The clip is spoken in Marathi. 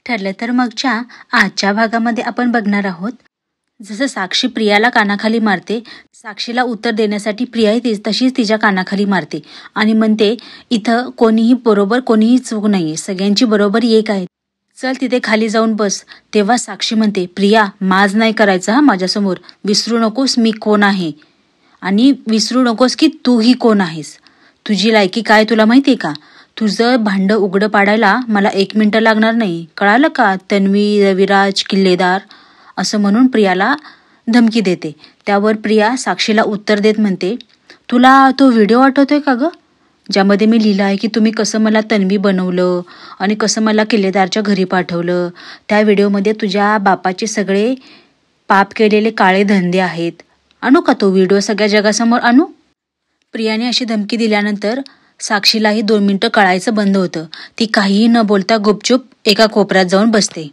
ठरलं तर मगच्या आजच्या भागामध्ये आपण बघणार आहोत जसं साक्षी प्रियाला कानाखाली मारते, साक्षीला उत्तर देण्यासाठी प्रियाही तशीच तिच्या कानाखाली मारते आणि म्हणते इथं कोणीही बरोबर कोणीही चूक नाहीये, सगळ्यांची बरोबरी एक आहे, चल तिथे खाली जाऊन बस. तेव्हा साक्षी म्हणते प्रिया माज नाही करायचं हा माझ्यासमोर, विसरू नकोस मी कोण आहे आणि विसरू नकोस की तूही कोण आहेस, तुझी लायकी काय तुला माहिती आहे का, तुझं भांडं उघडं पाडायला मला 1 मिनिट लागणार नाही, कळालं का तन्वी रविराज किल्लेदार, असं म्हणून प्रियाला धमकी देते. त्यावर प्रिया साक्षीला उत्तर देत म्हणते तुला तो व्हिडिओ आठवतोय का गं, ज्यामध्ये मी लिहिलं आहे की तुम्ही कसं मला तन्वी बनवलं आणि कसं मला किल्लेदारच्या घरी पाठवलं, त्या व्हिडिओमध्ये तुझ्या बापाचे सगळे पाप केलेले काळे धंदे आहेत, आणू का तो व्हिडिओ सगळ्या जगासमोर आणू. प्रियाने अशी धमकी दिल्यानंतर साक्षीलाही 2 मिनिटं कळायचं बंद होतं. ती काहीही न बोलता गुपचूप एका कोपऱ्यात जाऊन बसते.